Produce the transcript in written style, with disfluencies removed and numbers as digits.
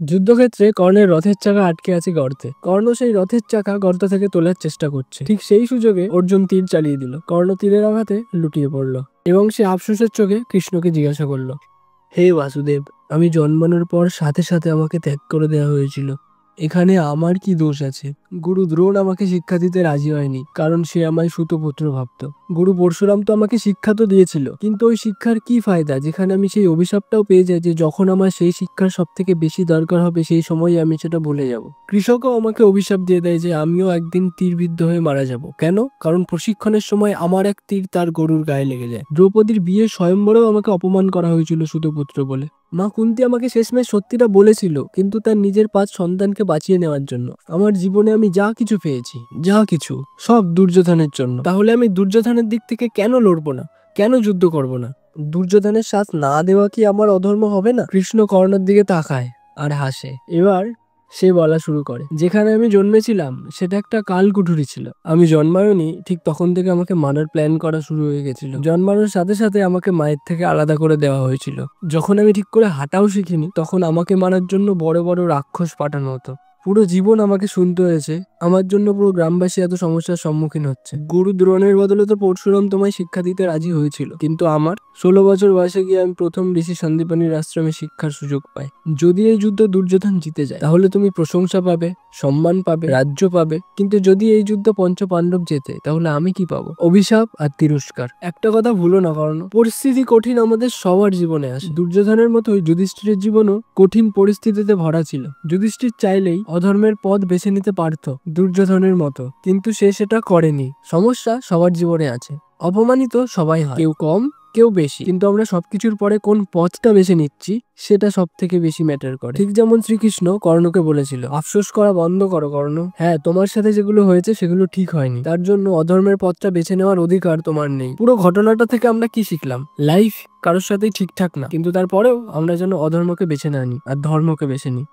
যুদ্ধক্ষেত্রে কর্ণের রথের চাকা আটকে আছে গর্তে। কর্ণ সেই রথের চাকা গর্ত থেকে তোলার চেষ্টা করছে। ঠিক সেই সুযোগে অর্জুন তীর চালিয়ে দিল। কর্ণ তীরের আঘাতে লুটিয়ে পড়ল এবং সে আফসোসের চোখে কৃষ্ণকে জিজ্ঞাসা করল, হে বাসুদেব, আমি জন্মানোর পর সাথে সাথে আমাকে ত্যাগ করে দেওয়া হয়েছিল। এখানে আমার কি দোষ আছে? গুরু দ্রোণ আমাকে শিক্ষা দিতে রাজি হয়নি, কারণ সে আমায় সুতপুত্র ভাবত। গুরু পরশুরাম তো আমাকে শিক্ষা তো দিয়েছিল, কিন্তু ওই শিক্ষার কি ফায়দা যেখানে আমি সেই অভিশাপটাও পেয়ে যাই যে যখন আমার সেই শিক্ষার সব থেকে বেশি দরকার হবে সেই সময় আমি সেটা ভুলে যাব। কৃষকও আমাকে অভিশাপ দিয়ে দেয় যে আমিও একদিন তীরবিদ্ধ হয়ে মারা যাব। কেন? কারণ প্রশিক্ষণের সময় আমার এক তীর তার গরুর গায়ে লেগে যায়। দ্রৌপদীর বিয়ের স্বয়ম্বরেও আমাকে অপমান করা হয়েছিল সুতপুত্র বলে। মা কুন্তি আমাকে শেষমেশ সত্যিটা বলেছিল, কিন্তু তার নিজের 5 সন্তানকে বাঁচিয়ে নেওয়ার জন্য। আমার জীবনে আমি যা কিছু পেয়েছি, যা কিছু, সব দুর্যোধনের জন্য। তাহলে আমি দুর্যোধনের দিক থেকে কেন লড়বো না? কেন যুদ্ধ করব না? দুর্যোধনের সাথ না দেওয়া কি আমার অধর্ম হবে না? কৃষ্ণ কর্ণের দিকে তাকায় আর হাসে। এবার সে বলা শুরু করে, যেখানে আমি জন্মেছিলাম সেটা একটা কালকুঠুরি ছিল। আমি জন্মায়নি ঠিক তখন থেকে আমাকে মারার প্ল্যান করা শুরু হয়ে গেছিল। জন্মানোর সাথে সাথে আমাকে মায়ের থেকে আলাদা করে দেওয়া হয়েছিল। যখন আমি ঠিক করে হাঁটাও শিখিনি তখন আমাকে মারার জন্য বড় বড় রাক্ষস পাঠানো হতো। পুরো জীবন আমাকে শুনতে হয়েছে। আমার জন্য পুরো গ্রামবাসী এত সমস্যার সম্মুখীন হচ্ছে। গুরু দ্রোণের বদলে তো পরশুরাম তোমায় শিক্ষা দিতে রাজি হয়েছিল, কিন্তু আমার 16 বছর বয়সে গিয়ে আমি প্রথম ঋষি সন্দীপনীর আশ্রমে শিক্ষার সুযোগ পাই। যদি এই যুদ্ধ দুর্যোধন জিতে যায় তাহলে তুমি প্রশংসা পাবে, সম্মান পাবে, রাজ্য পাবে, কিন্তু যদি এই যুদ্ধ পঞ্চ পাণ্ডব জেতে তাহলে আমি কি পাবো? অভিশাপ আর তিরস্কার। একটা কথা ভুলো না কর্ণ, পরিস্থিতি কঠিন আমাদের সবার জীবনে আসে। দুর্যোধনের মতোই যুধিষ্ঠিরের জীবনও কঠিন পরিস্থিতিতে ভরা ছিল। যুধিষ্ঠির চাইলেই অধর্মের পথ বেছে নিতে পারত দুর্যোধনের মতো, কিন্তু সে সেটা করেনি। সমস্যা সবার জীবনে আছে। অপমানিত সবাই হয়, কেউ কম কেউ বেশি, কিন্তু আমরা সবকিছুর পরে কোন পথটা বেছে নিচ্ছি সেটা সব থেকে বেশি ম্যাটার করে। ঠিক যেমন শ্রীকৃষ্ণ কর্ণকে বলেছিল, আফসোস করা বন্ধ করো কর্ণ। হ্যাঁ, তোমার সাথে যেগুলো হয়েছে সেগুলো ঠিক হয়নি, তার জন্য অধর্মের পথটা বেছে নেওয়ার অধিকার তোমার নেই। পুরো ঘটনাটা থেকে আমরা কি শিখলাম? লাইফ কারোর সাথেই ঠিকঠাক না, কিন্তু তারপরেও আমরা যেন অধর্মকে বেছে না নিই আর ধর্মকে বেছে নিই।